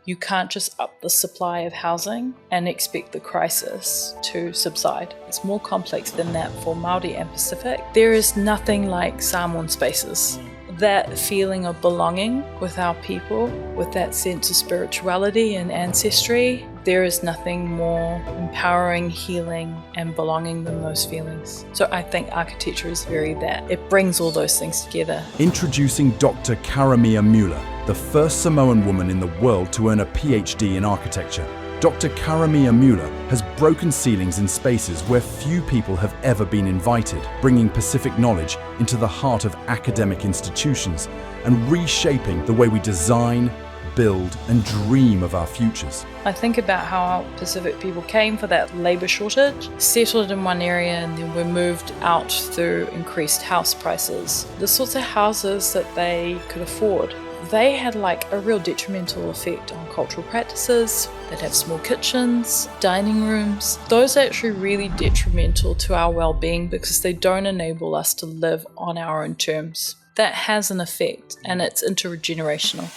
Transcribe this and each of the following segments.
You can't just up the supply of housing and expect the crisis to subside. It's more complex than that for Māori and Pacific. There is nothing like Samoan spaces. That feeling of belonging with our people, with that sense of spirituality and ancestry, there is nothing more empowering, healing, and belonging than those feelings. So I think architecture is very that. It brings all those things together. Introducing Dr Karamia Müller, the first Samoan woman in the world to earn a PhD in architecture. Dr Karamia Müller has broken ceilings in spaces where few people have ever been invited, bringing Pacific knowledge into the heart of academic institutions and reshaping the way we design, build and dream of our futures. I think about how our Pacific people came for that labour shortage, settled in one area and then were moved out through increased house prices. The sorts of houses that they could afford, they had like a real detrimental effect on cultural practices. They'd have small kitchens, dining rooms. Those are actually really detrimental to our well-being because they don't enable us to live on our own terms. That has an effect and it's intergenerational.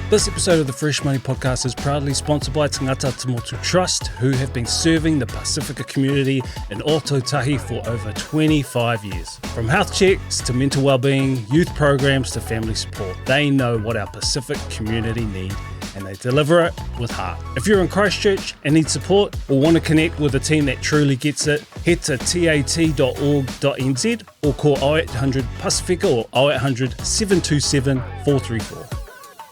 This episode of the Fresh Money Podcast is proudly sponsored by Tangata Tumotu Trust, who have been serving the Pasifika community in Ōtautahi for over 25 years. From health checks to mental wellbeing, youth programs to family support, they know what our Pacific community need and they deliver it with heart. If you're in Christchurch and need support or want to connect with a team that truly gets it, head to tat.org.nz or call 0800 Pasifika or 0800 727 434.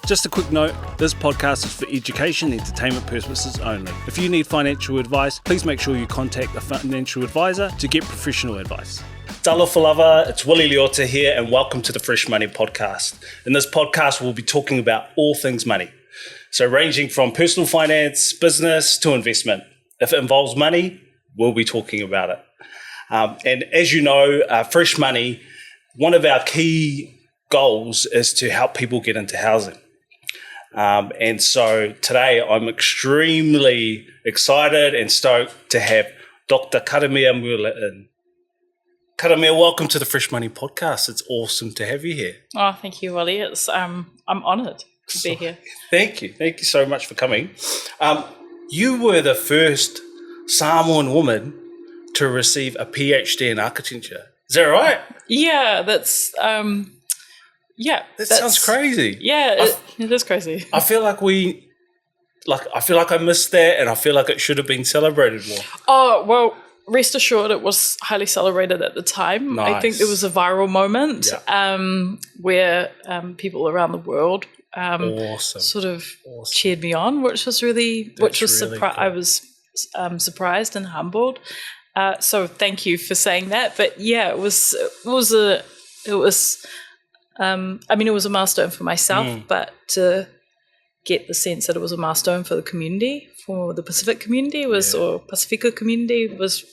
Just a quick note, this podcast is for education and entertainment purposes only. If you need financial advice, please make sure you contact a financial advisor to get professional advice. Talofa lava, it's Willie Leota here and welcome to the Fresh Money Podcast. In this podcast, we'll be talking about all things money. So ranging from personal finance, business to investment. If it involves money, we'll be talking about it. And as you know, Fresh Money, one of our key goals is to help people get into housing. And so today I'm extremely excited and stoked to have Dr. Karamia Müller in. Karamia, welcome to the Fresh Money Podcast. It's awesome to have you here. Oh, thank you, Willie. I'm honoured to be here. Thank you. Thank you so much for coming. You were the first Samoan woman to receive a PhD in architecture. Is that right? Yeah, that's... That sounds crazy. Yeah, it is crazy. I feel like I missed that and I feel like it should have been celebrated more. Oh, well, rest assured it was highly celebrated at the time. Nice. I think there was a viral moment where people around the world sort of cheered me on, which was really cool. I was surprised and humbled. So thank you for saying that. But yeah, it was a milestone for myself, but to get the sense that it was a milestone for the community, for the Pacific community, or Pasifika community, was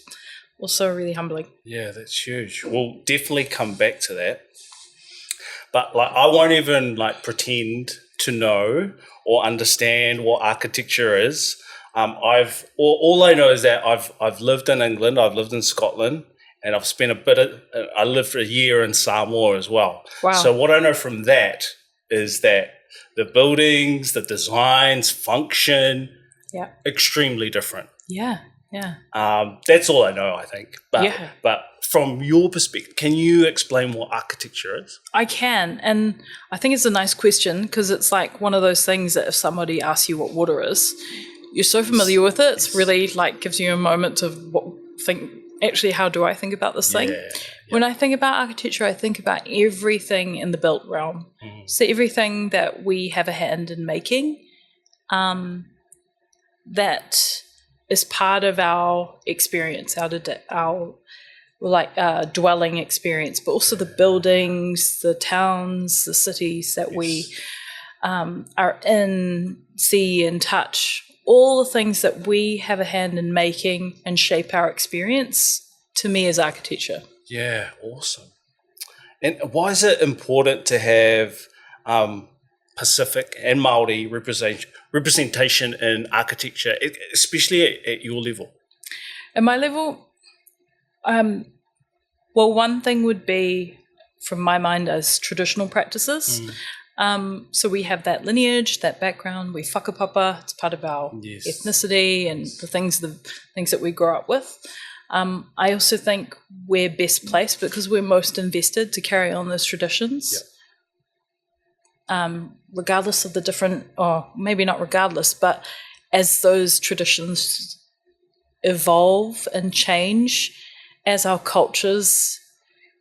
also really humbling. Yeah, that's huge. We'll definitely come back to that. But I won't even pretend to know or understand what architecture is. All I know is that I've lived in England, I've lived in Scotland. And I've spent I lived for a year in Samoa as well. Wow. So what I know from that is that the buildings, the designs, function, extremely different. Yeah. That's all I know, I think. But from your perspective, can you explain what architecture is? I can. And I think it's a nice question because it's like one of those things that if somebody asks you what water is, you're so familiar with it, it's really gives you a moment to think, actually, how do I think about this thing? Yeah. When I think about architecture, I think about everything in the built realm. Mm. So everything that we have a hand in making, that is part of our experience, our dwelling experience, but also the buildings, the towns, the cities that we are in, see and touch. All the things that we have a hand in making and shape our experience, to me, is architecture. Yeah, awesome. And why is it important to have Pacific and Māori representation in architecture, especially at your level? At my level, one thing would be, from my mind, as traditional practices. So we have that lineage, that background. We whakapapa. It's part of our ethnicity and the things that we grow up with. I also think we're best placed because we're most invested to carry on those traditions. Regardless of the different, or maybe not regardless, but as those traditions evolve and change, as our cultures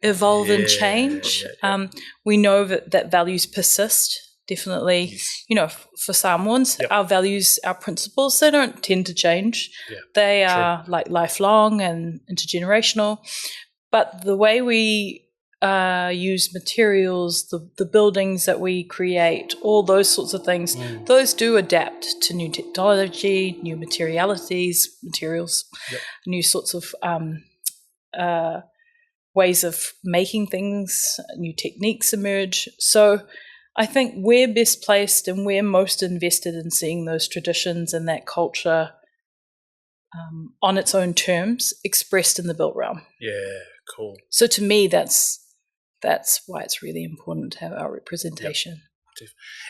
evolve and change, we know that values persist, definitely. You know, for Samoans, our values, our principles, they don't tend to change. They are like lifelong and intergenerational. But the way we use materials, the buildings that we create, all those sorts of things, those do adapt to new technology, new materials, new sorts of ways of making things, new techniques emerge. So I think we're best placed and we're most invested in seeing those traditions and that culture on its own terms expressed in the built realm. Yeah, cool. So to me, that's why it's really important to have our representation.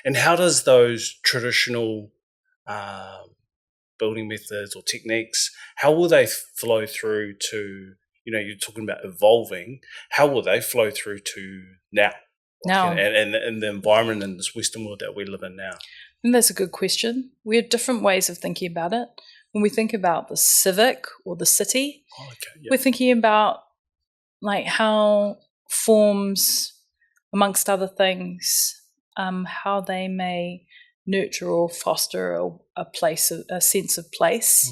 And how does those traditional building methods or techniques, how will they flow through to, you know, you're talking about evolving, how will they flow through to now? And the environment in this Western world that we live in now? And that's a good question. We have different ways of thinking about it. When we think about the civic or the city, we're thinking about like how forms, amongst other things, how they may nurture or foster a sense of place.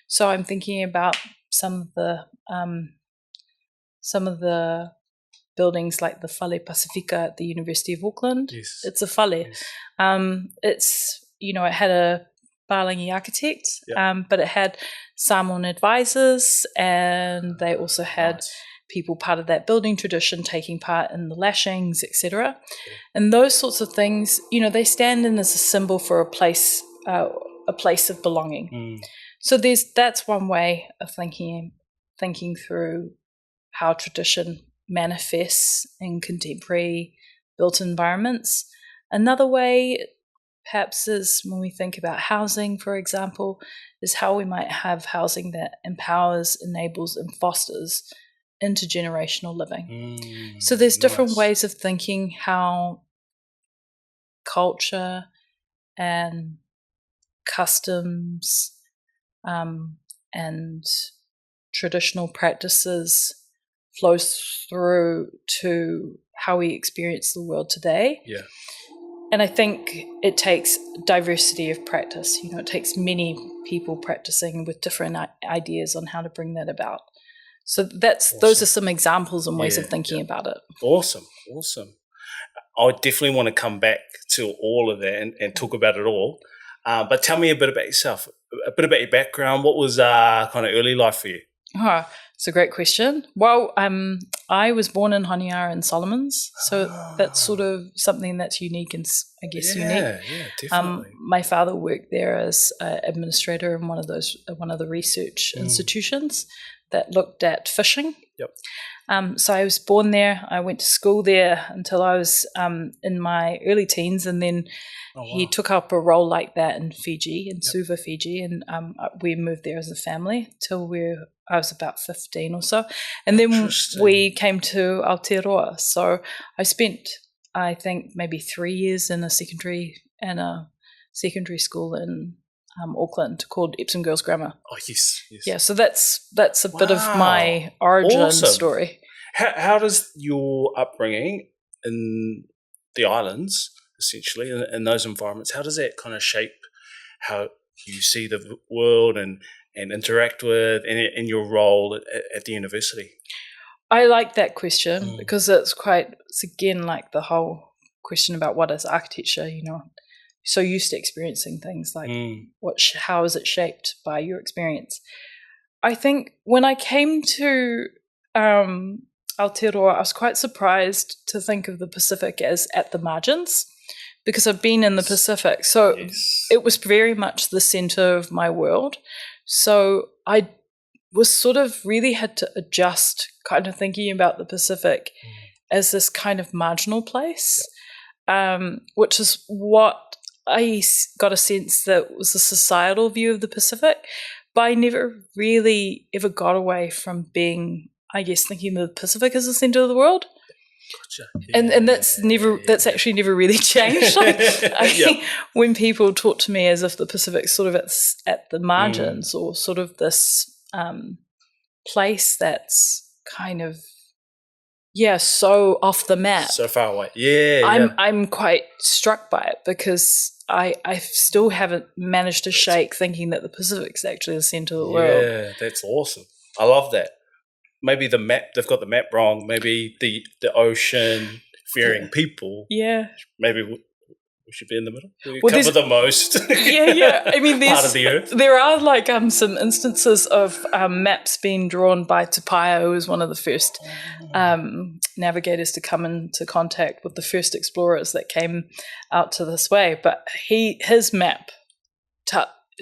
So I'm thinking about some of the buildings like the Fale Pacifica at the University of Auckland. It's a fale. It's, you know, it had a Palangi architect, but it had Samoan advisors, and they also had people part of that building tradition taking part in the lashings, etc. And those sorts of things, you know, they stand in as a symbol for a place of belonging. So that's one way of thinking through how tradition manifests in contemporary built environments. Another way, perhaps, is when we think about housing, for example, is how we might have housing that empowers, enables, and fosters intergenerational living. So there's different ways of thinking how culture and customs and traditional practices flows through to how we experience the world today. And I think it takes diversity of practice. You know, it takes many people practicing with different ideas on how to bring that about. So those are some examples and ways of thinking about it. Awesome. I definitely want to come back to all of that and talk about it all. But tell me a bit about yourself, a bit about your background. What was kind of early life for you? It's a great question. Well, I was born in Honiara in Solomons, so that's sort of something that's unique and I guess unique. Yeah, definitely. My father worked there as an administrator in one of the research institutions that looked at fishing. So I was born there. I went to school there until I was in my early teens, and then he took up a role like that in Fiji, in Suva, Fiji, and we moved there as a family till I was about 15 or so. And then we came to Aotearoa. So I spent, I think, maybe 3 years in a secondary school in Auckland called Epsom Girls Grammar. Oh, yes. Yeah, so that's a bit of my origin story. How does your upbringing in the islands, essentially, in those environments, how does that kind of shape how you see the world and interact with and your role at the university? I like that question because it's again like the whole question about what is architecture, you know. So used to experiencing things like how is it shaped by your experience? I think when I came to Aotearoa, I was quite surprised to think of the Pacific as at the margins because I've been in the Pacific. So it was very much the center of my world. So I was sort of really had to adjust kind of thinking about the Pacific as this kind of marginal place. which is what I got a sense that was the societal view of the Pacific, but I never really ever got away from being, I guess, thinking of the Pacific as the center of the world. Gotcha. And that's actually never really changed. When people talk to me as if the Pacific's sort of at the margins or sort of this place that's kind of so off the map, so far away. I'm quite struck by it because I still haven't managed to shake thinking that the Pacific's actually the center of the world. Yeah, that's awesome. I love that. Maybe the map, they've got the map wrong. Maybe the ocean fearing people. Yeah. Maybe we should be in the middle. We cover the most. I mean, part of the earth. There are like some instances of maps being drawn by Tupaia, who was one of the first navigators to come into contact with the first explorers that came out to this way. But his map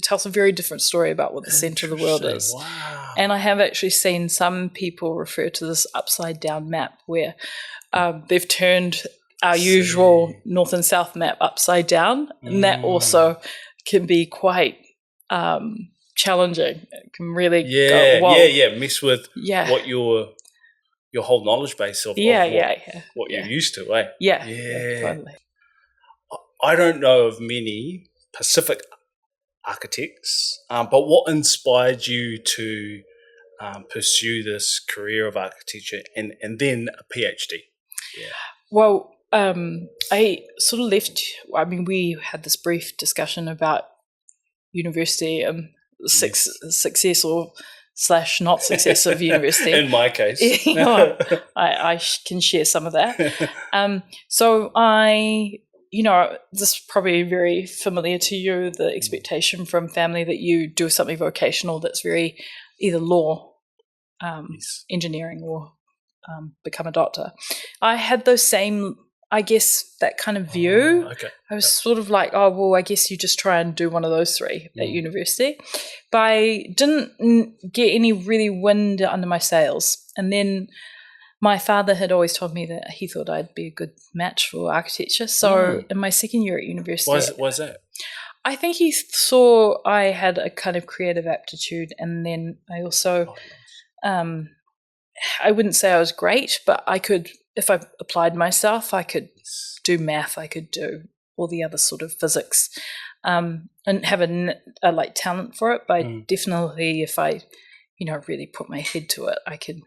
tells a very different story about what the center of the world is. Wow. And I have actually seen some people refer to this upside down map where they've turned our usual north and south map upside down, and that also can be quite challenging. It can really mess with what your whole knowledge base of what you're used to, eh? Yeah, totally. I don't know of many Pacific architects, but what inspired you to pursue this career of architecture and then a PhD? Yeah. Well, I sort of left. I mean, we had this brief discussion about university and success or / not success of university. In my case, I can share some of that. So this is probably very familiar to you, the expectation from family that you do something vocational that's very either law, engineering, or become a doctor. I had those same, I guess, that kind of view. Okay. I was sort of like, oh, well, I guess you just try and do one of those three at university. But I didn't get any really wind under my sails. And then my father had always told me that he thought I'd be a good match for architecture. So in my second year at university... Why is that? I think he saw I had a kind of creative aptitude, and then I also... I wouldn't say I was great, but I could, if I applied myself, I could do math, I could do all the other sort of physics, and have a talent for it. But definitely, if I, really put my head to it, I can.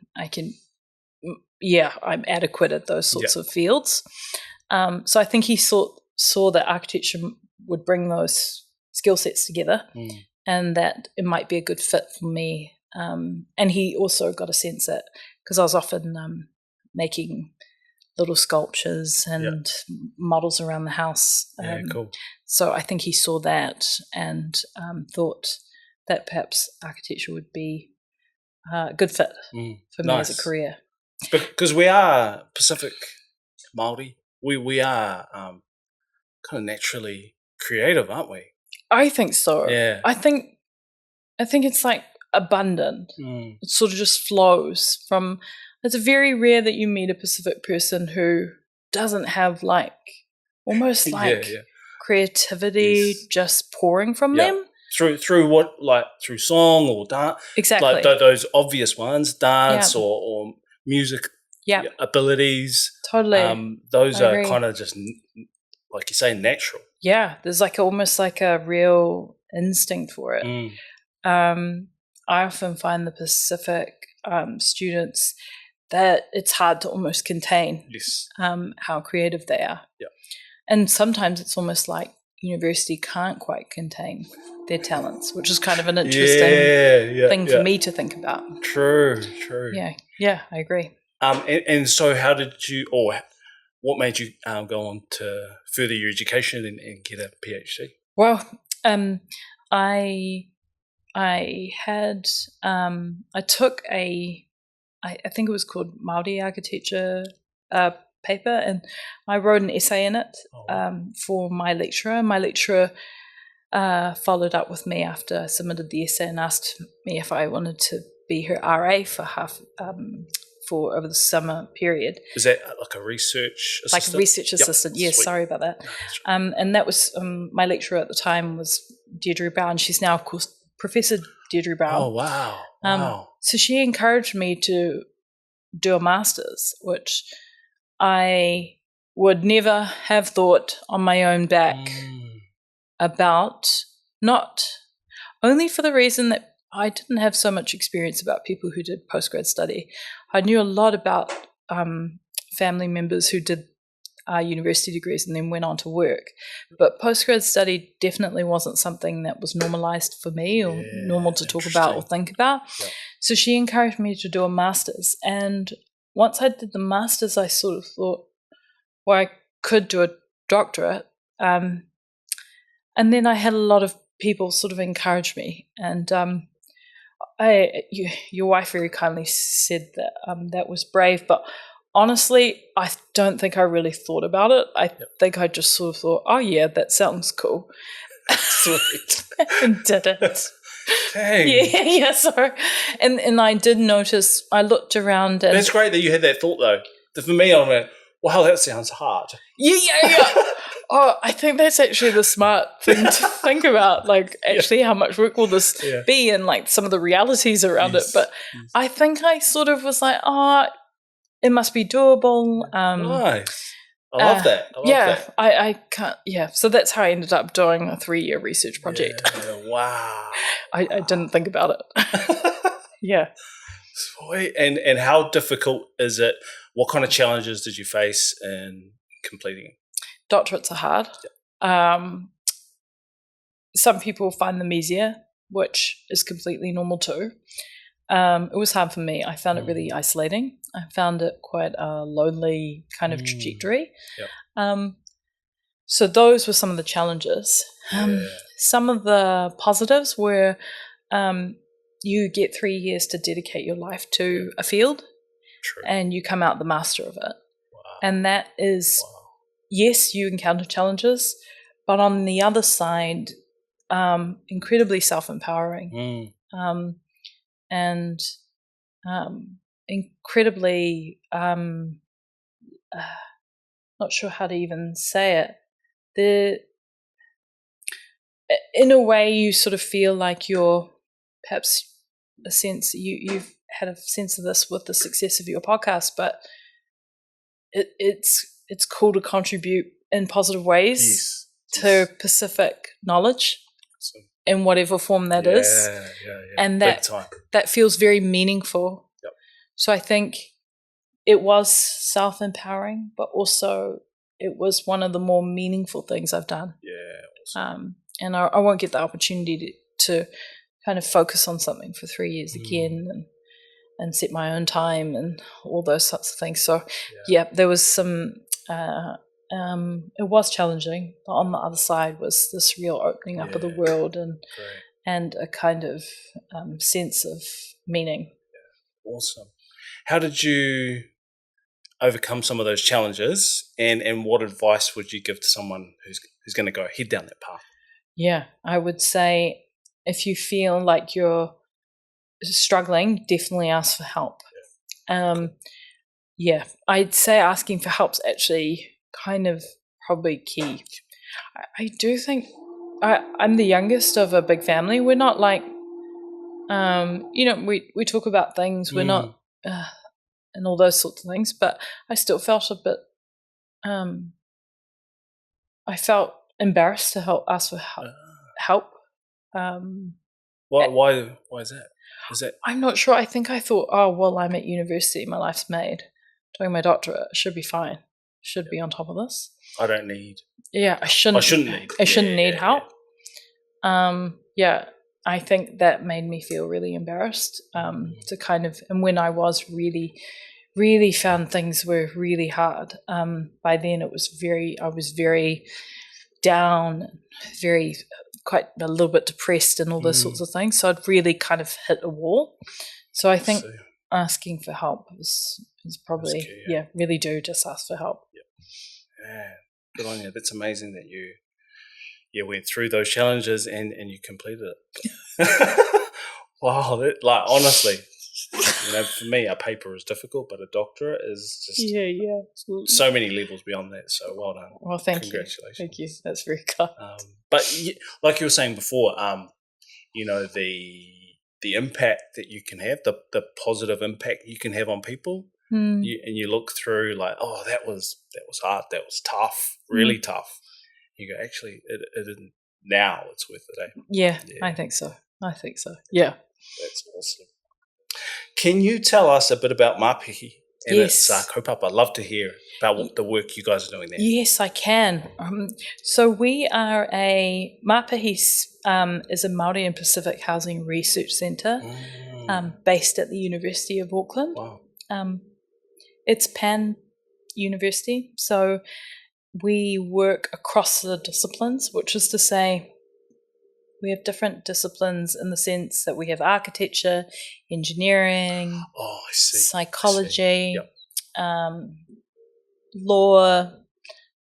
I'm adequate at those sorts of fields. So I think he saw that architecture would bring those skill sets together, and that it might be a good fit for me. And he also got a sense that, because I was often making little sculptures and models around the house. Cool. So I think he saw that and thought that perhaps architecture would be a good fit for me as a career. Because we are Pacific Māori, we are kind of naturally creative, aren't we? I think so. Yeah. I think it's like abundant. It sort of just flows from. It's very rare that you meet a Pacific person who doesn't have almost creativity just pouring from them. Through what, through song or dance? Exactly. Like those obvious ones, dance or music abilities. Totally. Those are kind of just, like you say, natural. Yeah, there's almost like a real instinct for it. I often find the Pacific students that it's hard to almost contain how creative they are. Yeah. And sometimes it's almost like university can't quite contain their talents, which is kind of an interesting thing for me to think about. True. Yeah, I agree. And so how did you, or what made you go on to further your education and get a PhD? Well, I took I think it was called Māori Architecture paper, and I wrote an essay in it for my lecturer. My lecturer followed up with me after I submitted the essay and asked me if I wanted to be her RA for for over the summer period. Is that like a research assistant? Like a research assistant, yes, Sweet. sorry about that. No, that's right. And that was, my lecturer at the time was Deirdre Brown. She's now, of course, Professor Deirdre Brown. Oh, wow. So she encouraged me to do a master's, which I would never have thought on my own back about, not only for the reason that I didn't have so much experience about people who did postgrad study. I knew a lot about family members who did university degrees and then went on to work. But postgrad study definitely wasn't something that was normalized for me or normal to talk about or think about. Yeah. So she encouraged me to do a master's. And once I did the master's, I sort of thought, well, I could do a doctorate. And then I had a lot of people sort of encourage me. And your wife very kindly said that that was brave, but honestly, I don't think I really thought about it. I think I just sort of thought, oh yeah, that sounds cool. Sweet. And did it. Dang. Yeah, sorry. And I did notice, I looked around and... That's great that you had that thought though. For me, I went, wow, that sounds hard. Yeah. Oh, I think that's actually the smart thing to think about, like actually how much work will this be and like some of the realities around it. But I think I sort of was like, oh, it must be doable. Nice. I love that. I can't, so that's how I ended up doing a 3-year research project. Yeah, wow. I didn't think about it. Yeah. Sweet. And how difficult is it? What kind of challenges did you face in completing it? Doctorates are hard. Some people find them easier, which is completely normal too. It was hard for me. I found it really isolating. I found it quite a lonely kind of trajectory. Yep. So those were some of the challenges. Some of the positives were you get 3 years to dedicate your life to a field. True. And you come out the master of it. Wow. And that is... Yes, you encounter challenges, but on the other side, incredibly self-empowering and incredibly, not sure how to even say it. In a way, you sort of feel like you're perhaps a sense, you've had a sense of this with the success of your podcast, but it's cool to contribute in positive ways to Pacific knowledge in whatever form that is. And that feels very meaningful. Yep. So I think it was self-empowering, but also it was one of the more meaningful things I've done. Yeah. Awesome. And I won't get the opportunity to kind of focus on something for 3 years again and set my own time and all those sorts of things. So there was some... it was challenging, but on the other side was this real opening up of the world and a kind of sense of meaning. Yeah. Awesome. How did you overcome some of those challenges, and what advice would you give to someone who's going to go head down that path? Yeah, I would say if you feel like you're struggling, definitely ask for help. I'd say asking for help's actually kind of probably key. I do think I'm the youngest of a big family. We're not like, we talk about things. We're not, and all those sorts of things. But I still felt a bit. I felt embarrassed to ask for help. Why is that? I'm not sure. I think I thought, oh well, I'm at university. My life's made. Doing my doctorate should be fine. Should be on top of this. I don't need. Yeah, I shouldn't need. I shouldn't need help. I think that made me feel really embarrassed. To kind of, and when I was really, really found things were really hard. By then, I was very down, quite a little bit depressed, and all those sorts of things. So I'd really kind of hit a wall. So I think asking for help is probably key, really do just ask for help. Yeah, good on you. That's amazing that you went through those challenges and you completed it. Wow, honestly, For me, a paper is difficult, but a doctorate is just Yeah. so many levels beyond that. So well done. Well, thank you. Congratulations. Thank you. That's very kind. But like you were saying before, the impact that you can have, the positive impact you can have on people, and you look through like, oh, that was hard, that was tough, really tough. You go, actually, it now it's worth it. Eh? Yeah, I think so. Yeah. That's awesome. Can you tell us a bit about Māpihi and its Yes. kaupapa? I'd love to hear about the work you guys are doing there. Yes, I can. So we are Māpihi is a Māori and Pacific Housing Research Centre based at the University of Auckland. Wow. It's pan-university, so we work across the disciplines, which is to say we have different disciplines in the sense that we have architecture, engineering, psychology, law,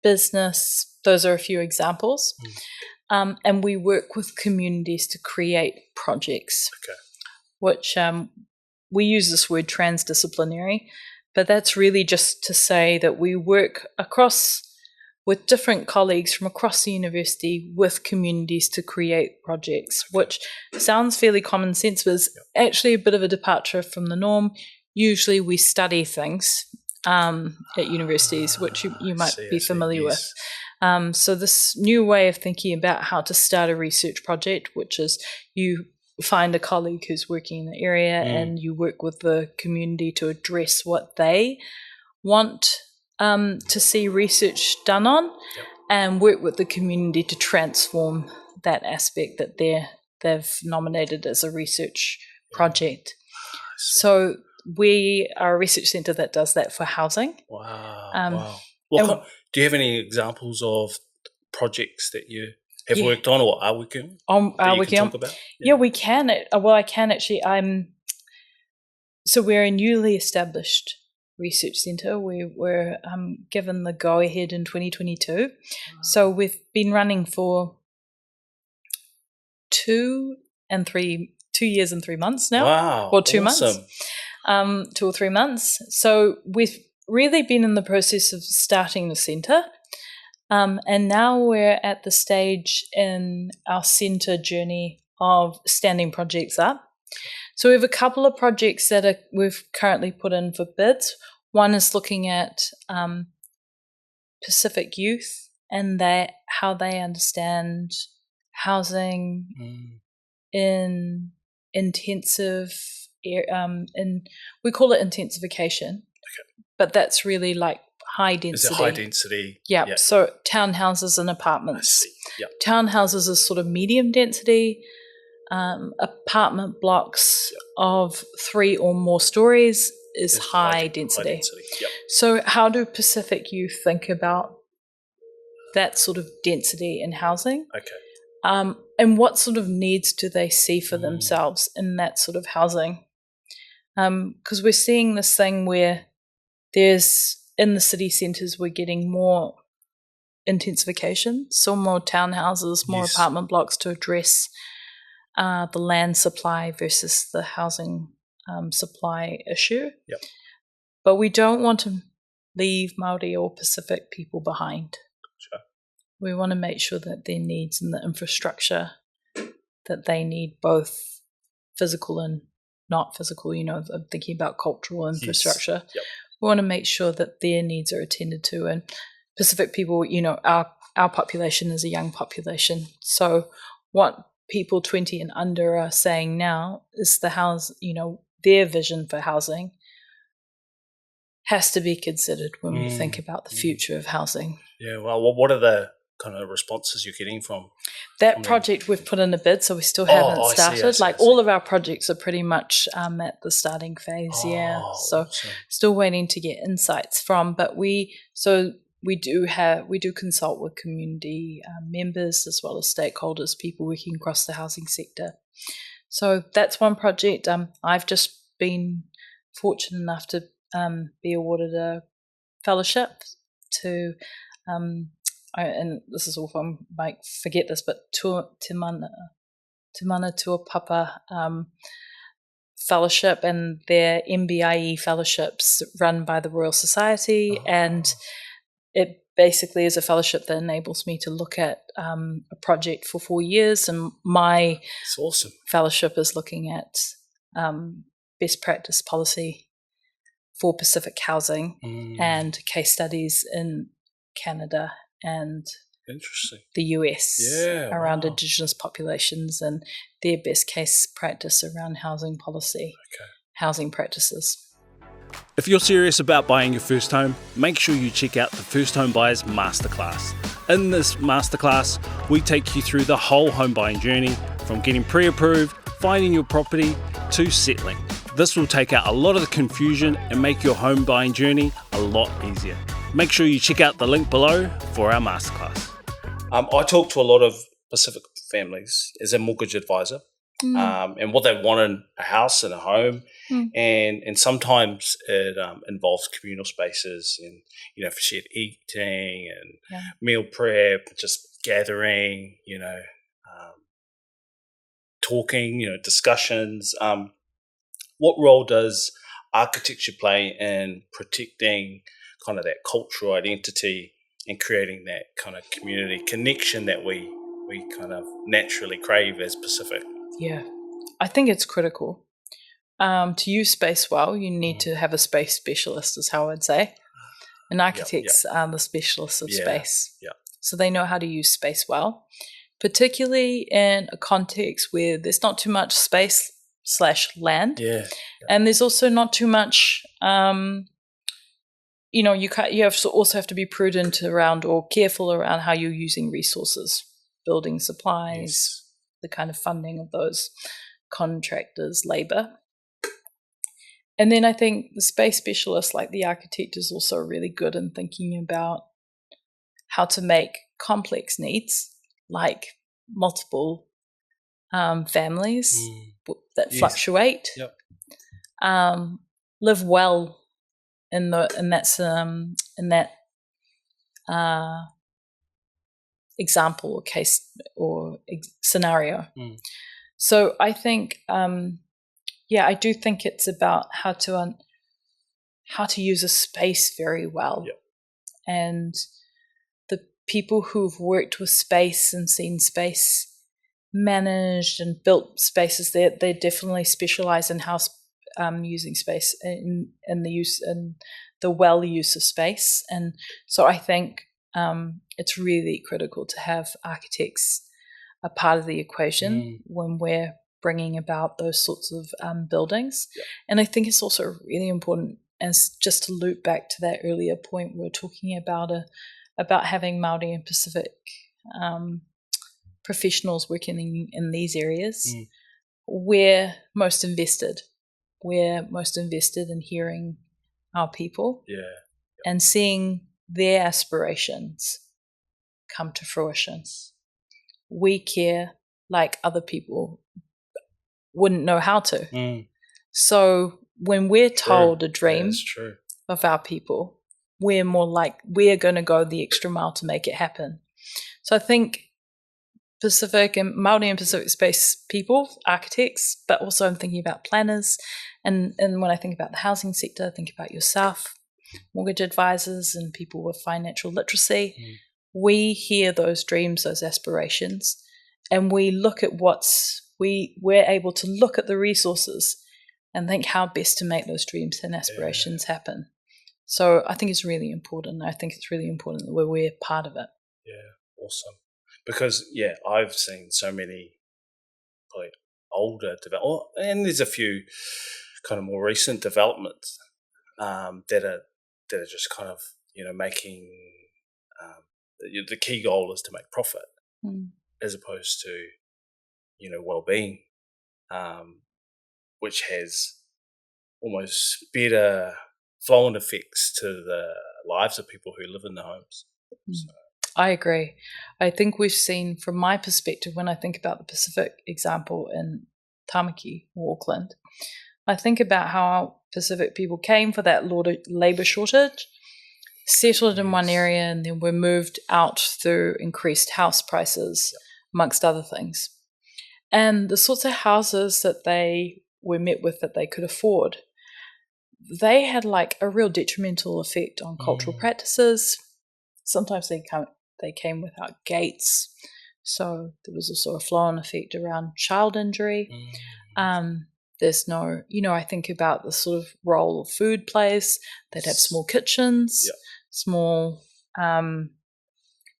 business. Those are a few examples. And we work with communities to create projects, which we use this word transdisciplinary, but that's really just to say that we work across with different colleagues from across the university with communities to create projects, which sounds fairly common sense, but is actually a bit of a departure from the norm. Usually we study things at universities, which you might be familiar with. So this new way of thinking about how to start a research project, which is you find a colleague who's working in the area and you work with the community to address what they want to see research done on, and work with the community to transform that aspect that they've nominated as a research project. So we are a research centre that does that for housing. Wow. Do you have any examples of projects that you have worked on or are working on? Talk about? Yeah, we can. Well, I can actually. So we're a newly established research centre. We were given the go-ahead in 2022. So we've been running for 2 years and 3 months now. Wow. Or 2 awesome. months. 2 or 3 months. So we've really been in the process of starting the centre. And now we're at the stage in our centre journey of standing projects up. So we have a couple of projects that we've currently put in for bids. One is looking at Pacific youth and how they understand housing in intensive, we call it intensification, but that's really like high density. Is it high density? Yeah. So townhouses and apartments. I see. Yep. Townhouses is sort of medium density. Apartment blocks of 3 or more stories is high density. Yep. So how do Pacific youth think about that sort of density in housing? And what sort of needs do they see for themselves in that sort of housing? Because we're seeing this thing where in the city centres we're getting more intensification, so more townhouses, more apartment blocks to address the land supply versus the housing supply issue. Yep. But we don't want to leave Māori or Pacific people behind. Sure. We want to make sure that their needs and the infrastructure that they need, both physical and not physical, I'm thinking about cultural infrastructure. Yep. We want to make sure that their needs are attended to. And Pacific people, our population is a young population. So what people 20 and under are saying now is their vision for housing has to be considered when we think about the future of housing. Yeah, well, what are the kind of responses you're getting from that project? We've put in a bid, so we still haven't started. I see. All of our projects are pretty much at the starting phase. So awesome. Still waiting to get insights from, but we do consult with community members as well as stakeholders, people working across the housing sector. So that's one project. I've just been fortunate enough to be awarded a fellowship to, and this is all I might forget this, but Te Mana Tuapapa fellowship, and their MBIE fellowships run by the Royal Society, and it basically is a fellowship that enables me to look at a project for 4 years, and my It's awesome. fellowship is looking at best practice policy for Pacific housing and case studies in Canada and Interesting. the US around wow. Indigenous populations and their best case practice around housing policy, housing practices. If you're serious about buying your first home, make sure you check out the First Home Buyers Masterclass. In this masterclass, we take you through the whole home buying journey, from getting pre-approved, finding your property, to settling. This will take out a lot of the confusion and make your home buying journey a lot easier. Make sure you check out the link below for our masterclass. I talk to a lot of Pacific families as a mortgage advisor, and what they want in a house and a home, and sometimes it involves communal spaces and for shared eating and meal prep, just gathering, talking, discussions. What role does architecture play in protecting kind of that cultural identity and creating that kind of community connection that we kind of naturally crave as Pacific? Yeah, I think it's critical. To use space well, you need to have a space specialist, is how I'd say. And architects are the specialists of space. Yeah. So they know how to use space well, particularly in a context where there's not too much space/land. Yeah. And there's also not too much, you also have to be prudent around or careful around how you're using resources, building supplies, the kind of funding of those contractors' labour. And then I think the space specialist, like the architect, is also really good in thinking about how to make complex needs, like multiple families that fluctuate, live well in that example or case or scenario. So I think, I do think it's about how to use a space very well, and the people who've worked with space and seen space managed and built spaces, they definitely specialize in house using space in the use and the well use of space. And so I think it's really critical to have architects a part of the equation when we're bringing about those sorts of buildings. And I think it's also really important, as just to loop back to that earlier point we were talking about having Māori and Pacific professionals working in these areas. We're most invested in hearing our people and seeing their aspirations come to fruition. We care like other people wouldn't know how to. So when we're told a dream of our people, we're more like we're going to go the extra mile to make it happen. So I think Pacific and Māori and Pacific space people, architects, but also I'm thinking about planners, and when I think about the housing sector, I think about yourself, mortgage advisors and people with financial literacy. We hear those dreams, those aspirations, and we look at we're able to look at the resources and think how best to make those dreams and aspirations happen. So I think it's really important. I think it's really important that we're part of it. Yeah, awesome. Because, I've seen so many probably older developments, and there's a few kind of more recent developments that are just kind of, making the key goal is to make profit as opposed to, well-being, which has almost better flow-on effects to the lives of people who live in the homes. So. I agree. I think we've seen, from my perspective, when I think about the Pacific example in Tamaki or Auckland, I think about how Pacific people came for that labour shortage, settled in one area, and then were moved out through increased house prices, amongst other things. And the sorts of houses that they were met with that they could afford, they had like a real detrimental effect on cultural practices. Sometimes they came without gates, so there was also a flow-on effect around child injury. There's no, I think about the sort of role of food plays. They'd have small kitchens, small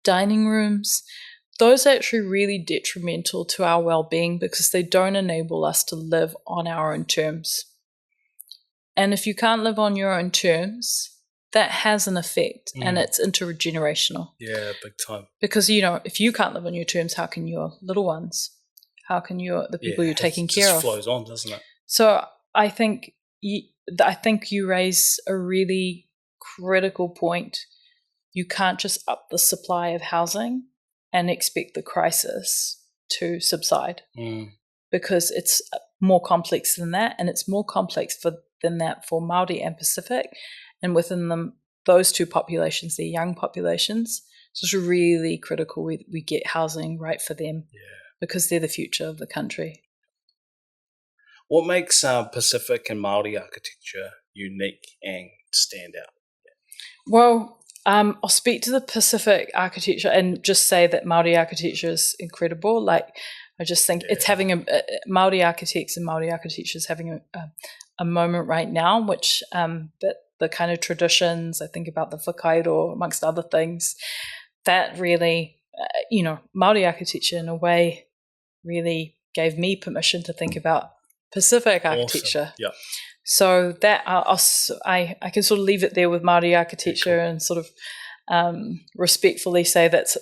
dining rooms. Those are actually really detrimental to our well-being because they don't enable us to live on our own terms. And if you can't live on your own terms, that has an effect, and it's intergenerational. Yeah, big time. Because, if you can't live on your terms, how can your little ones? How can the people you're taking care of? It just flows on, doesn't it? So I think you raise a really critical point. You can't just up the supply of housing and expect the crisis to subside, because it's more complex than that, and it's more complex than that for Māori and Pacific, and within them, those two populations, they're young populations. So it's really critical we get housing right for them, because they're the future of the country. What makes Pacific and Māori architecture unique and stand out? Well, I'll speak to the Pacific architecture and just say that Māori architecture is incredible. Like, I just think it's having Māori architects and Māori architecture is having a moment right now, which that the kind of traditions, I think about the whakairo, amongst other things, that really, Māori architecture in a way really gave me permission to think about Pacific architecture. Awesome. Yeah. So that I can sort of leave it there with Māori architecture and sort of respectfully say that's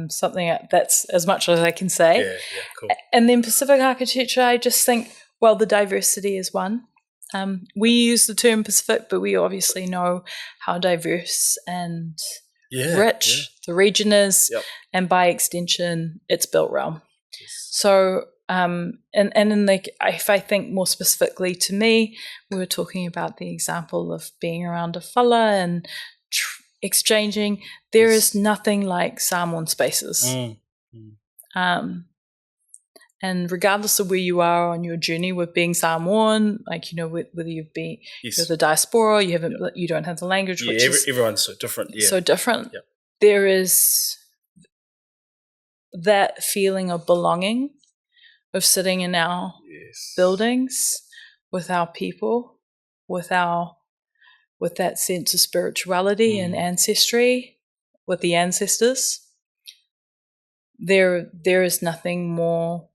something that's as much as I can say. Yeah, cool. And then Pacific architecture, I just think, well, the diversity is one. We use the term Pacific, but we obviously know how diverse and rich the region is, and by extension, its built realm. Yes. So, if I think more specifically to me, we were talking about the example of being around a whala and exchanging. There is nothing like Samoan spaces. And regardless of where you are on your journey with being Samoan, like, whether you've been the diaspora, you don't have the language, which is everyone's so different. Yeah. So different. Yep. There is that feeling of belonging, of sitting in our buildings with our people, with that sense of spirituality and ancestry, with the ancestors. There is nothing more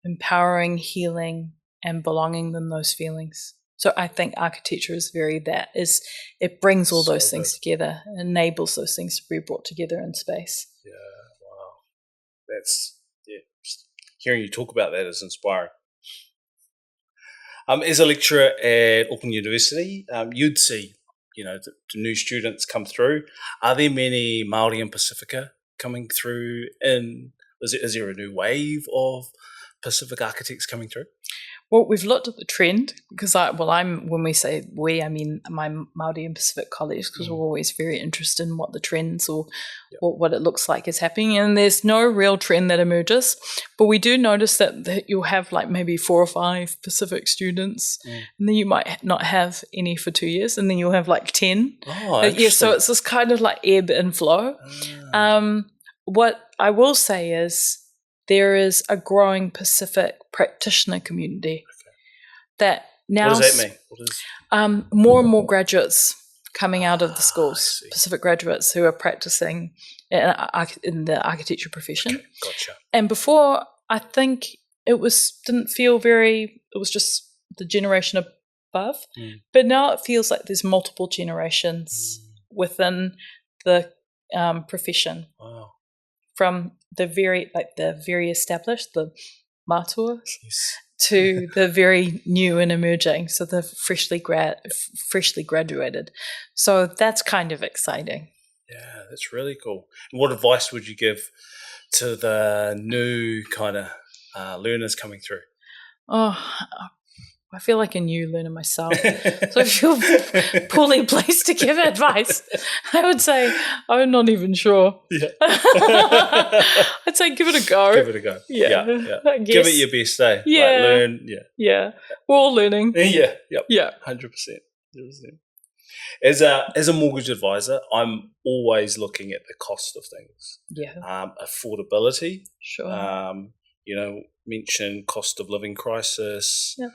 empowering, healing, and belonging than those feelings. So I think architecture is it brings all those things together, enables those things to be brought together in space. Yeah, wow. Just hearing you talk about that is inspiring. As a lecturer at Auckland University, you'd see, the new students come through. Are there many Māori and Pacifica coming through? Is there a new wave of Pacific architects coming through? Well, we've looked at the trend because when we say we, I mean my Māori and Pacific colleagues, because we're always very interested in what the trends or what it looks like is happening. And there's no real trend that emerges, but we do notice that you'll have like maybe 4 or 5 Pacific students, and then you might not have any for 2 years, and then you'll have like 10. Oh, so it's this kind of like ebb and flow. What I will say is, there is a growing Pacific practitioner community that now... What does that mean? More and more graduates coming out of the schools, Pacific graduates who are practicing in the architecture profession. Okay, gotcha. And before, I think it was just the generation above. But now it feels like there's multiple generations within the profession. Wow. From the very established, the matua, to the very new and emerging, so the freshly graduated. So that's kind of exciting. Yeah, that's really cool. And what advice would you give to the new kind of learners coming through? Oh, I feel like a new learner myself, so I feel poorly placed to give advice. I would say I'm not even sure. Yeah. I'd say give it a go. Give it a go. Yeah. I guess. Give it your best, eh? Yeah. Like learn. Yeah. Yeah. We're all learning. Yeah. Yep. Yeah. 100%. As a mortgage advisor, I'm always looking at the cost of things. Yeah. Affordability. Sure. Mention cost of living crisis. Yeah.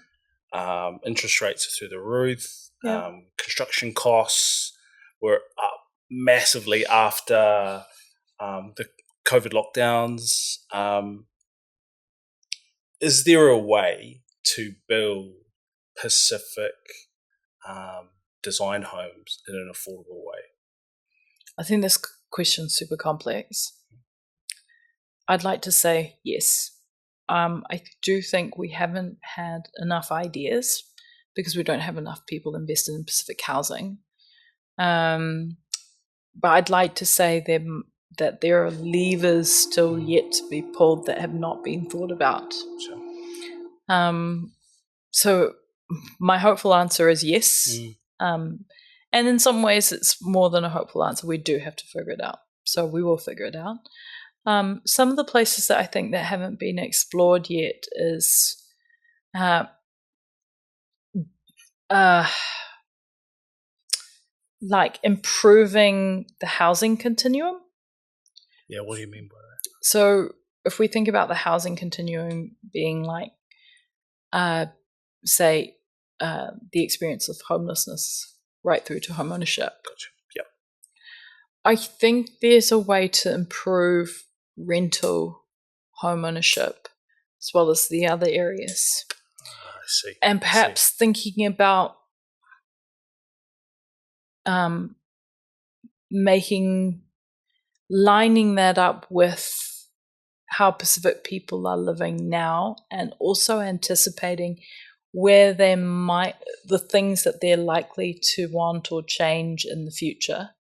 Interest rates are through the roof. Yeah. Construction costs were up massively after the COVID lockdowns. Is there a way to build Pacific design homes in an affordable way? I think this question's super complex. I'd like to say yes. I do think we haven't had enough ideas because we don't have enough people invested in Pacific housing. But I'd like to say that there are levers still yet to be pulled that have not been thought about. Sure. So my hopeful answer is yes. And in some ways it's more than a hopeful answer. We do have to figure it out. So we will figure it out. Some of the places that I think that haven't been explored yet is like improving the housing continuum. Yeah, what do you mean by that? So if we think about the housing continuum being like, say, the experience of homelessness right through to home ownership. Gotcha. Yep. I think there's a way to improve rental home ownership as well as the other areas. I see. And perhaps thinking about lining that up with how Pacific people are living now, and also anticipating where the things that they're likely to want or change in the future,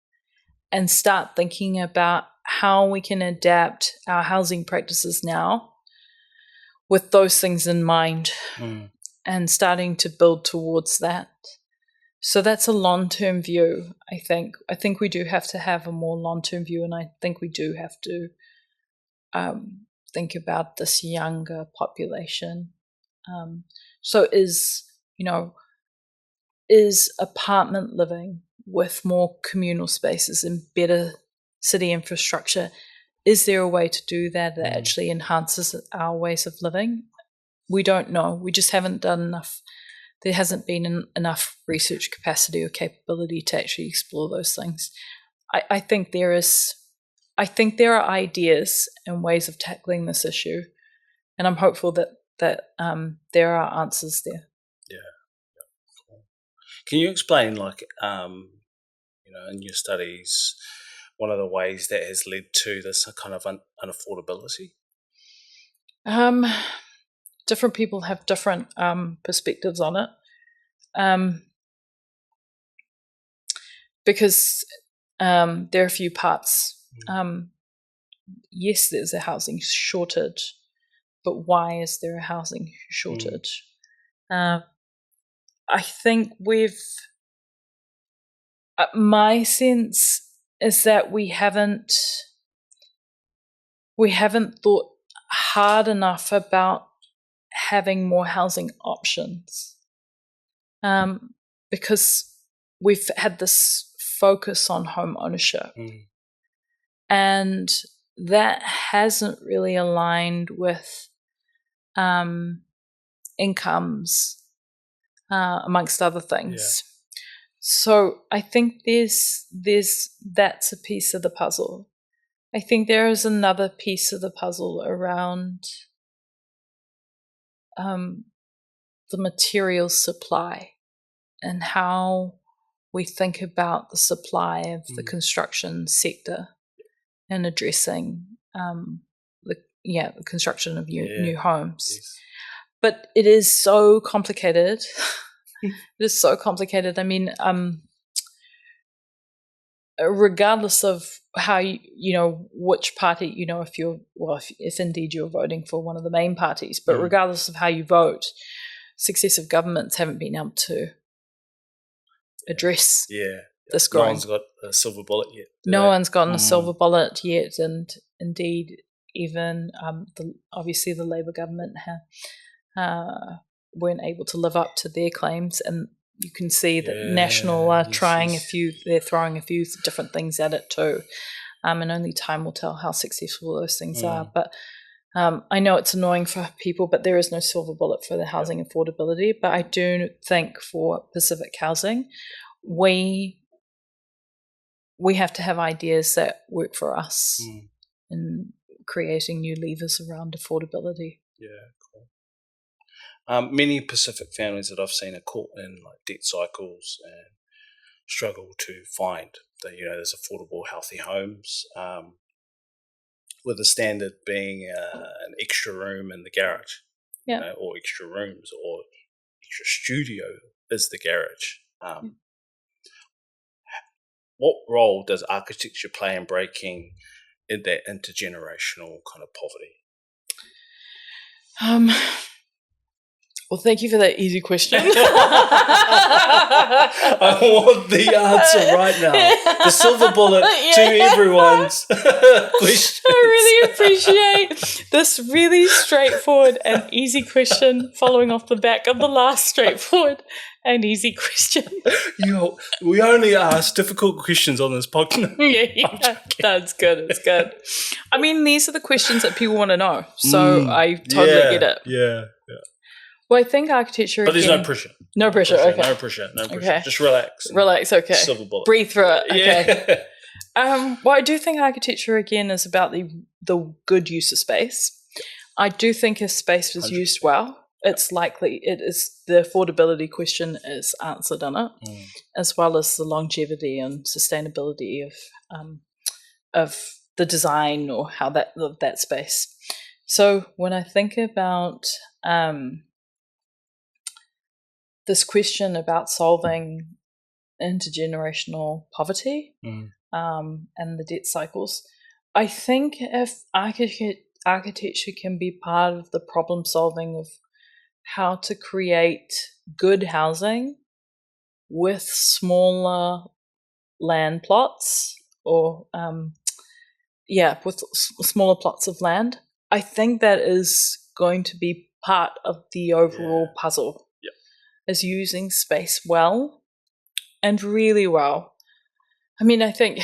and start thinking about how we can adapt our housing practices now with those things in mind, and starting to build towards that. So that's a long-term view, I think. I think we do have to have a more long-term view, and I think we do have to think about this younger population. So is apartment living with more communal spaces and better city infrastructure, is there a way to do that actually enhances our ways of living? We don't know. We just haven't done enough. There hasn't been enough research capacity or capability to actually explore those things. I think there are ideas and ways of tackling this issue, and I'm hopeful that there are answers there. Yeah. Cool. Can you explain, in your studies, one of the ways that has led to this kind of unaffordability? Different people have different perspectives on it, because there are a few parts. Yes, there's a housing shortage, but why is there a housing shortage? I think my sense is that we haven't thought hard enough about having more housing options, because we've had this focus on home ownership, and that hasn't really aligned with incomes, amongst other things. So I think that's a piece of the puzzle. I think there is another piece of the puzzle around the material supply and how we think about the supply of the construction sector and addressing the construction of new homes. Yes. But it is so complicated. It is so complicated. I mean, regardless of how which party, if indeed you're voting for one of the main parties, but regardless of how you vote, successive governments haven't been able to address this No growing. one's got a silver bullet yet. No one's gotten a silver bullet yet, and indeed, even obviously the Labour government weren't able to live up to their claims, and you can see that National are trying they're throwing a few different things at it too, and only time will tell how successful those things are. But I know it's annoying for people, but there is no silver bullet for the housing affordability. But I do think for Pacific housing, we have to have ideas that work for us in creating new levers around affordability. Yeah, cool. Many Pacific families that I've seen are caught in like debt cycles and struggle to find there's affordable, healthy homes, with the standard being an extra room in the garage, or extra rooms, or extra studio is the garage. What role does architecture play in breaking in that intergenerational kind of poverty? Well, thank you for that easy question. I want the answer right now. The silver bullet to everyone's questions. I really appreciate this really straightforward and easy question following off the back of the last straightforward and easy question. We only ask difficult questions on this podcast. Yeah, that's good. It's good. I mean, these are the questions that people want to know, so I totally get it. Yeah. Well, I think architecture. But there's no pressure. No pressure. Okay. No pressure. Okay. Just relax. Relax. Okay. Silver bullet. Breathe through it. Okay. Yeah. Well, I do think architecture again is about the good use of space. I do think if space is 100%. used well, it's likely the affordability question is answered in it, as well as the longevity and sustainability of the design or how that space. So when I think about this question about solving intergenerational poverty and the debt cycles, I think if architecture can be part of the problem solving of how to create good housing with smaller land plots or with smaller plots of land, I think that is going to be part of the overall puzzle. Is using space well and really well. I mean, I think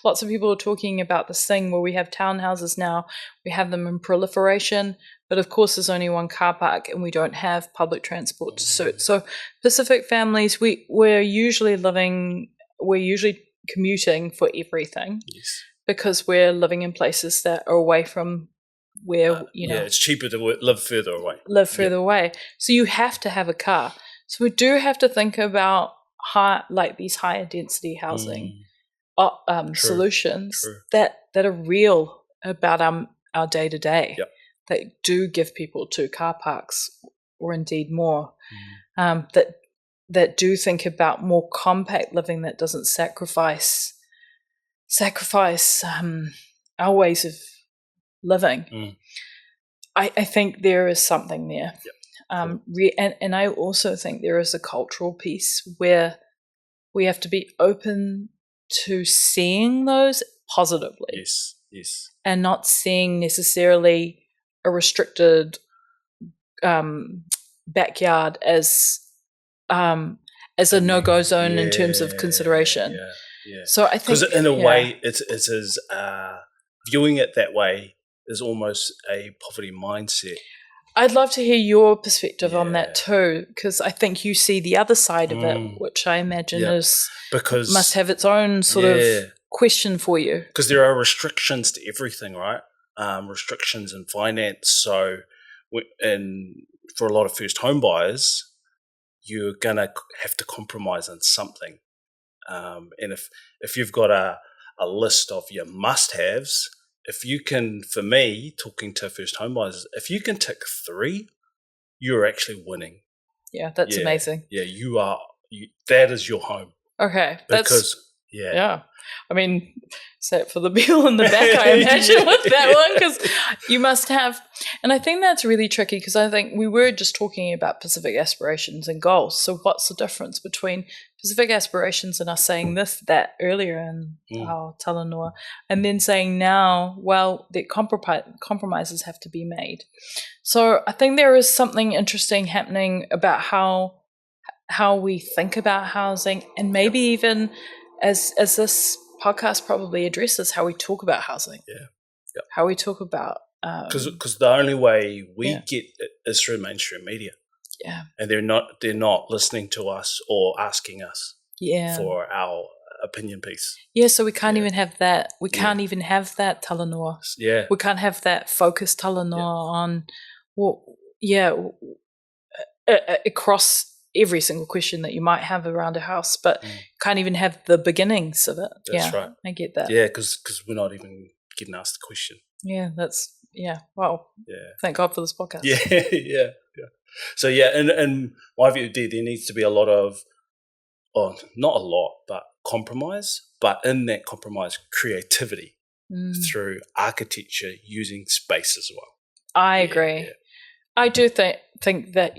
lots of people are talking about this thing where we have townhouses now, we have them in proliferation, but of course there's only one car park and we don't have public transport to suit. So Pacific families, we're usually commuting for everything because we're living in places that are away from where, it's cheaper to live further away. away. So you have to have a car. So we do have to think about these higher density housing solutions that are real about our day to day, that do give people 2 car parks or indeed more, that do think about more compact living that doesn't sacrifice our ways of living. I think there is something there. And I also think there is a cultural piece where we have to be open to seeing those positively. Yes. And not seeing necessarily a restricted backyard as a no-go zone in terms of consideration. So I think, because in a way, it's viewing it that way is almost a poverty mindset. I'd love to hear your perspective on that too, because I think you see the other side of it, which I imagine must have its own sort of question for you. Because there are restrictions to everything, right? Restrictions in finance. So, for a lot of first home buyers, you're gonna have to compromise on something. And if you've got a list of your must-haves, if you can, for me, talking to first home buyers, if you can tick 3, you're actually winning. Yeah, that's amazing. Yeah, you are. That is your home. Okay, Yeah. I mean, say it for the people in the back, I imagine, with that one, because you must have. And I think that's really tricky, because I think we were just talking about Pacific aspirations and goals. So what's the difference between Pacific aspirations and us saying that earlier in our talanoa, and then saying now, well, that compromises have to be made. So I think there is something interesting happening about how we think about housing, and maybe even as this podcast probably addresses how we talk about housing. How we talk about because the only way we get it is through mainstream media. And they're not listening to us or asking us for our opinion piece. So we can't even have that. We can't even have that talanoa. We can't have that focused talanoa on across every single question that you might have around a house, but can't even have the beginnings of it. That's right. I get that. Because we're not even getting asked the question. Well, thank God for this podcast. So in my view, there needs to be a lot of, not a lot, but compromise, but in that compromise, creativity through architecture, using space as well. I agree. I do think that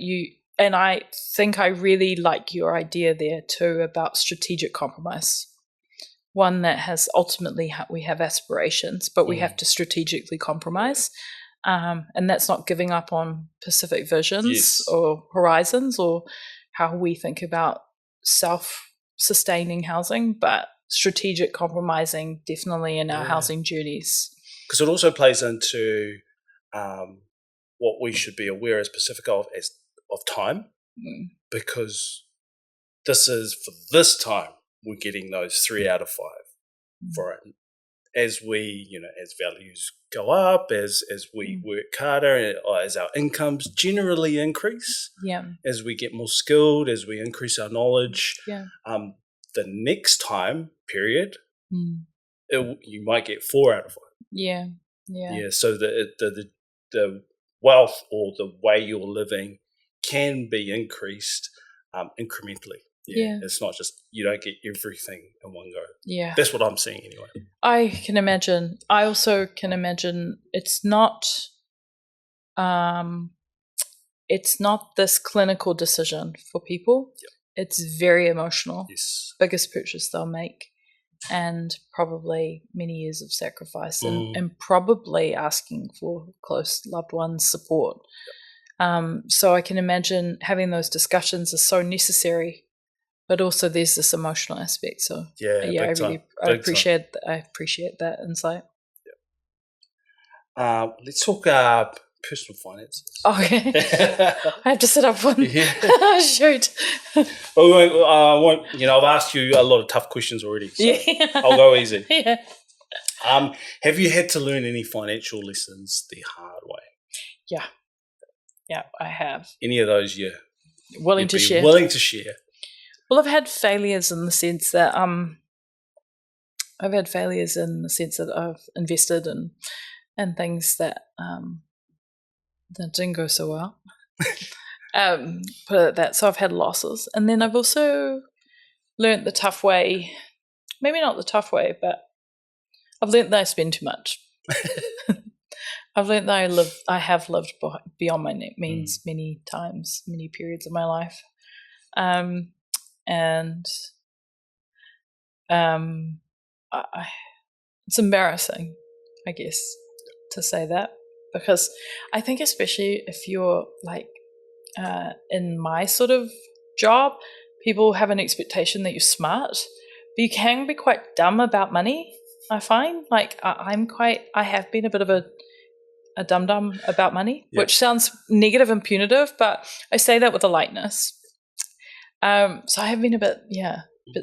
and I think I really like your idea there too about strategic compromise. One that has ultimately, we have aspirations, but we have to strategically compromise. And that's not giving up on Pacific visions or horizons or how we think about self-sustaining housing, but strategic compromising definitely in our housing journeys. Because it also plays into what we should be aware as Pacific of time, because this is for this time we're getting those 3 out of 5 for it. As we, as values go up, as we work harder, as our incomes generally increase, as we get more skilled, as we increase our knowledge, the next time period, you might get 4 out of 5. So the wealth or the way you're living can be increased incrementally. It's not just, you don't get everything in one go. That's what I'm seeing anyway. I can imagine. I also can imagine it's not this clinical decision for people. It's very emotional. Biggest purchase they'll make, and probably many years of sacrifice, and probably asking for close loved ones' support. So I can imagine having those discussions is so necessary, but also there's this emotional aspect. So I appreciate that insight. Let's talk personal finances. Okay. I have to set up one. Shoot. I've asked you a lot of tough questions already, so I'll go easy. Have you had to learn any financial lessons the hard way? Yeah, I have. Any of those you're willing to share? Well, I've had failures in the sense that I've invested in things that didn't go so well. Put it at that. So I've had losses, and then I've also learnt the tough way. Maybe not the tough way, but I've learnt that I spend too much. I've learnt that I have lived beyond my means many times, many periods of my life. It's embarrassing, I guess, to say that, because I think especially if you're in my sort of job, people have an expectation that you're smart, but you can be quite dumb about money. I find I have been a bit of a dum-dum about money, which sounds negative and punitive, but I say that with a lightness. So I have been a bit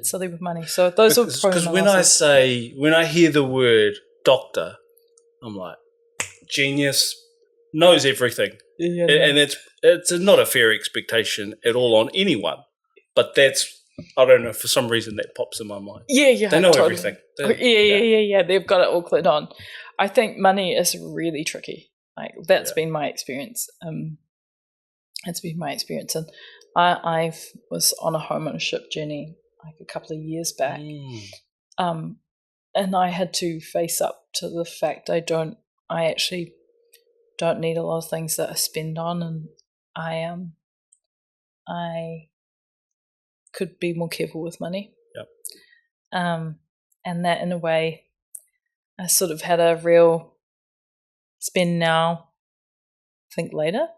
silly with money. So those are probably because when I hear the word doctor, I'm like, genius, knows everything, and it's not a fair expectation at all on anyone. But I don't know, for some reason that pops in my mind. They know everything. They've got it all cleared on. I think money is really tricky. That's been my experience. It's been my experience, and I was on a home ownership journey a couple of years back, And I had to face up to the fact I actually don't need a lot of things that I spend on, and I could be more careful with money. Yep. And that, in a way, I sort of had a real spend now, think later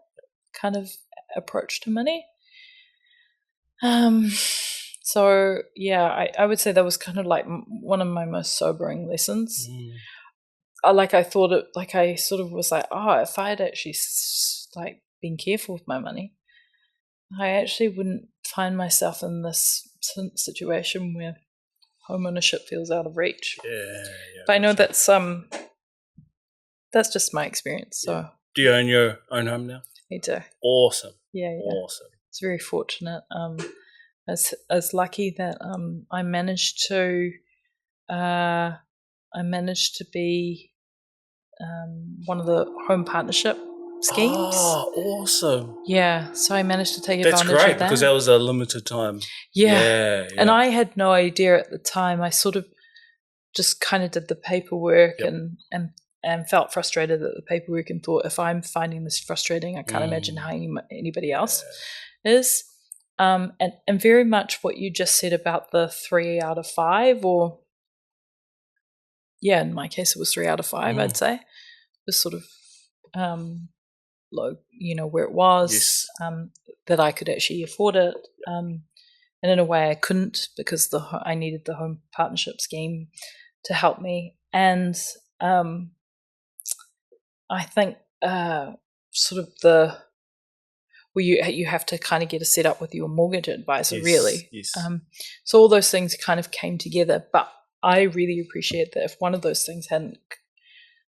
kind of approach to money. So yeah, I would say that was kind of like one of my most sobering lessons. I thought it, like I sort of was like, if I had actually like been careful with my money, I actually wouldn't find myself in this situation where home ownership feels out of reach. Yeah. But I know that's just my experience. So yeah. Do you own your own home now? I do. Awesome. Yeah. Awesome. It's very fortunate. I was lucky that I managed to be one of the home partnership schemes. Oh, awesome. Yeah, so I managed to take That's advantage great, of that. because that was a limited time. Yeah. And I had no idea at the time. I sort of just kind of did the paperwork and felt frustrated at the paperwork and thought, if I'm finding this frustrating, I can't imagine how anybody else is. And very much what you just said about the 3 out of 5, or in my case it was 3 out of 5, I'd say. It was sort of low, where it was, that I could actually afford it. And in a way I couldn't, because I needed the home partnership scheme to help me. And I think sort of you have to kind of get a set up with your mortgage advisor, really. Yes. So all those things kind of came together. But I really appreciate that if one of those things hadn't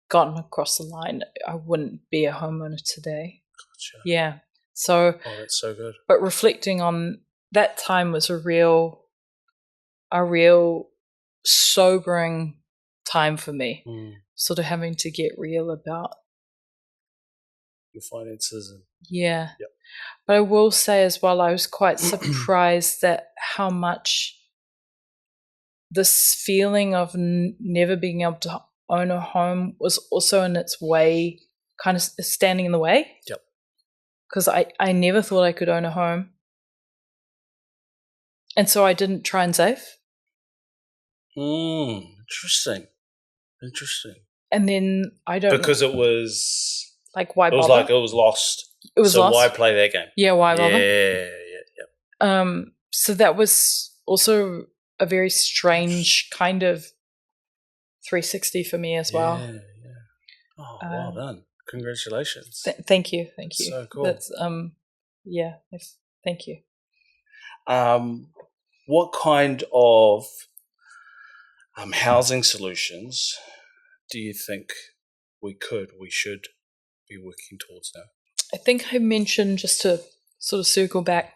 gotten across the line, I wouldn't be a homeowner today. Gotcha. Yeah. So. Oh, that's so good. But reflecting on that time was a real sobering time for me. Sort of having to get real about your finances. Yep. But I will say as well, I was quite surprised at how much this feeling of never being able to own a home was also in its way, kind of standing in the way. Yep. Because I never thought I could own a home. And so I didn't try and save. Interesting. And then I don't because it was like, why bother? It was like it was lost. It was lost. Why play that game? Yeah, why bother? Yeah. So that was also a very strange kind of 360 for me as well. Yeah. Oh, well done. Congratulations. Thank you. So cool. That's thank you. What kind of housing solutions do you think we should be working towards now? I think I mentioned, just to sort of circle back,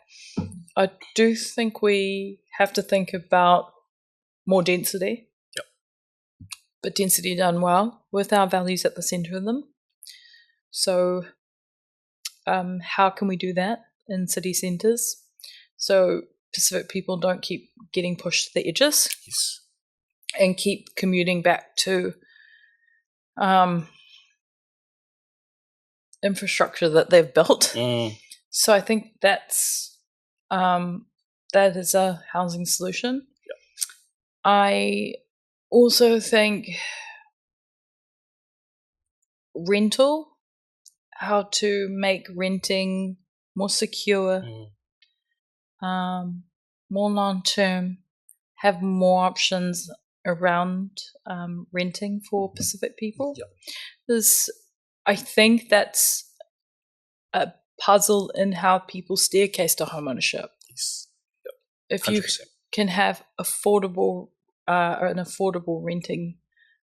I do think we have to think about more density. Yep. But density done well, with our values at the centre of them. So how can we do that in city centres so Pacific people don't keep getting pushed to the edges? Yes. And keep commuting back to infrastructure that they've built. So I think that is a housing solution. Yep. I also think rental, how to make renting more secure, more long-term, have more options around renting for Pacific people. Yep. I think that's a puzzle in how people staircase to home ownership. Yes. Yep. If 100%. you can have an affordable renting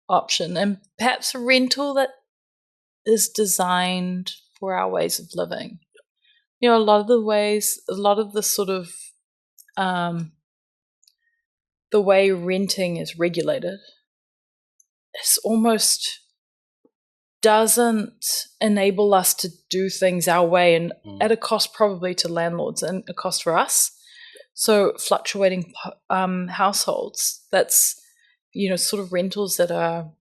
option, and perhaps a rental that is designed for our ways of living. Yep. A lot of the sort of the way renting is regulated, it's almost doesn't enable us to do things our way, and at a cost probably to landlords and a cost for us. So fluctuating households, that's sort of rentals that are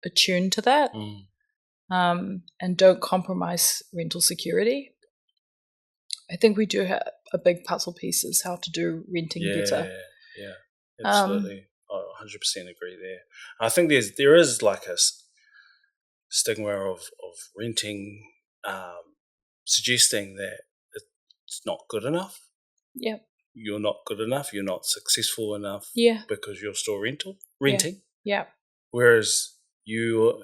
attuned to that, and don't compromise rental security. I think we do have a big puzzle piece is how to do renting better. Yeah, absolutely. I 100% agree there. I think there is like a stigma of renting, suggesting that it's not good enough. Yeah. You're not good enough. You're not successful enough. Yeah. Because you're still renting. Yeah. Whereas you,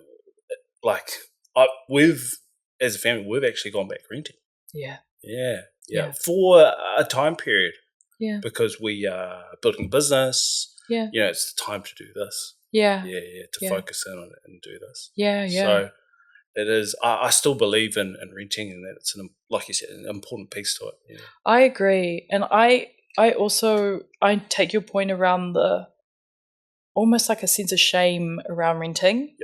as a family, we've actually gone back renting. Yeah. Yeah. For a time period. Yeah. Because we are building a business. Yeah. It's the time to do this. Yeah. To focus in on it and do this. Yeah. So it is. I still believe in renting, and that it's like you said, an important piece to it. Yeah. I agree, and I also take your point around the almost like a sense of shame around renting,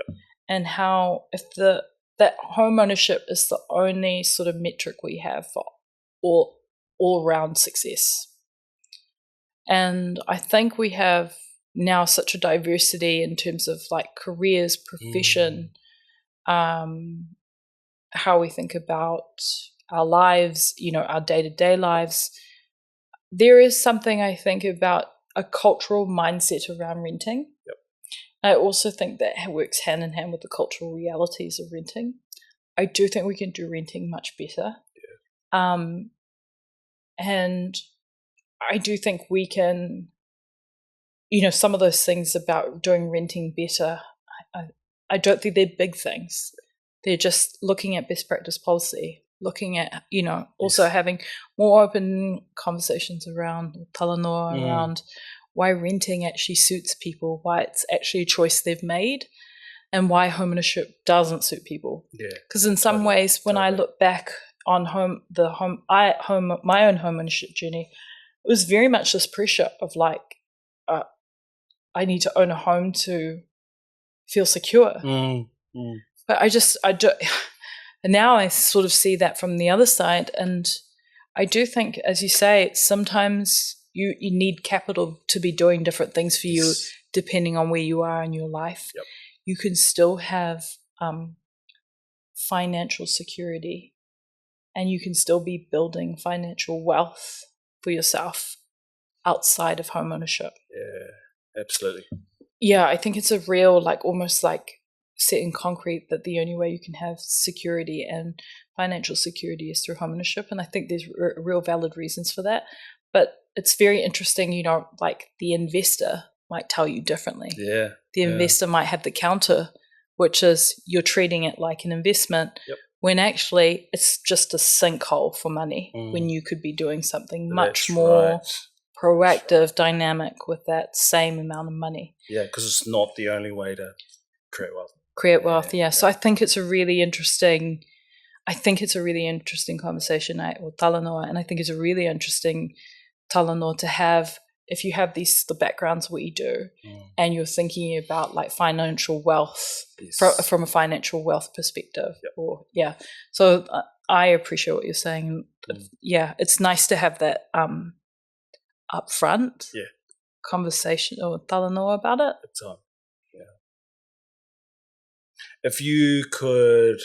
and how if that home ownership is the only sort of metric we have for all round success. And I think we have now such a diversity in terms of like careers, profession, how we think about our lives, our day-to-day lives. There is something I think about a cultural mindset around renting. I also think that works hand in hand with the cultural realities of renting. I do think we can do renting much better. And I do think we can, some of those things about doing renting better, I don't think they're big things. They're just looking at best practice policy, looking at, also having more open conversations around talanoa, around why renting actually suits people, why it's actually a choice they've made, and why home ownership doesn't suit people. Because in some ways, when I look back on my own home ownership journey, it was very much this pressure of like, I need to own a home to feel secure. But I do, and now I sort of see that from the other side. And I do think, as you say, sometimes you need capital to be doing different things for you, depending on where you are in your life. You can still have financial security, and you can still be building financial wealth for yourself outside of home ownership. Yeah, absolutely. Yeah, I think it's a real, like almost like set in concrete that the only way you can have security and financial security is through home ownership. And I think there's real valid reasons for that. But it's very interesting, like the investor might tell you differently. Yeah. The investor might have the counter, which is you're treating it like an investment when actually it's just a sinkhole for money when you could be doing something much more proactive, dynamic with that same amount of money. Yeah, because it's not the only way to create wealth. So I think it's a really interesting conversation with talanoa, and I think it's a really interesting talanoa to have if you have the backgrounds what you do and you're thinking about like financial wealth from a financial wealth perspective. So I appreciate what you're saying. It's nice to have that upfront conversation or talanoa about it. If you could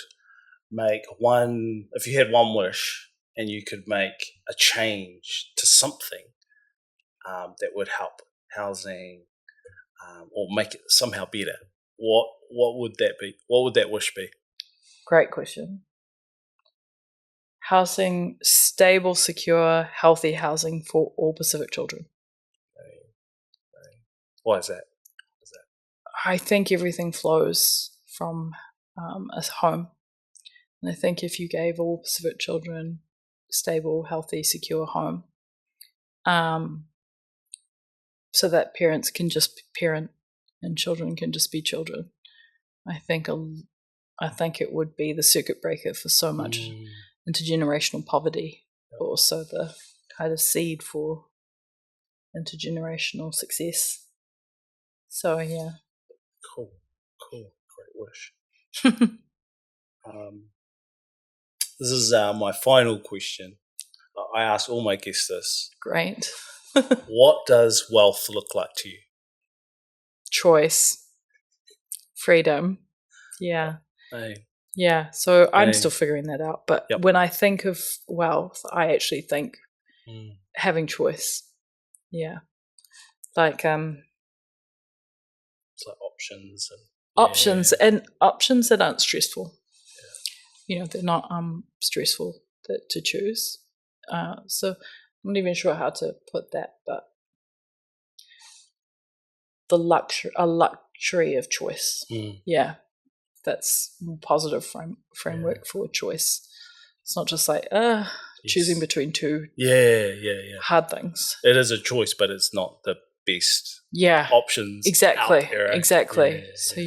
if you had one wish and you could make a change to something that would help housing or make it somehow better, what would that be? What would that wish be? Great question. Housing, stable, secure, healthy housing for all Pacific children. Why is that? I think everything flows from a home. And I think if you gave all Pacific children stable, healthy, secure home, so that parents can just parent and children can just be children, I think it would be the circuit breaker for so much intergenerational poverty, but also the kind of seed for intergenerational success. So Cool, great wish. This is my final question. I ask all my guests this. Great. What does wealth look like to you? choice, freedom. Yeah. Hey. Yeah. So I'm Hey. still figuring that out. But Yep. when I think of wealth, I actually think having choice. Yeah. Like It's like options and options that aren't stressful. You know, they're not stressful to choose. So I'm not even sure how to put that, but a luxury of choice. Yeah, that's a positive framework for choice. It's not just like choosing between two hard things. It is a choice, but it's not the best options. Exactly. Out there, eh? Exactly. So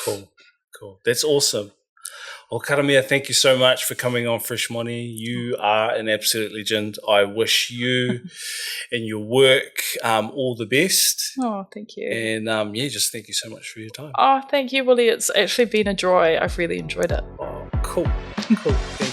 Cool. That's awesome. Well, Karamia, thank you so much for coming on Fresh Money. You are an absolute legend. I wish you and your work all the best. Oh, thank you. And just thank you so much for your time. Oh, thank you, Willie. It's actually been a joy. I've really enjoyed it. Oh, cool. Thank you.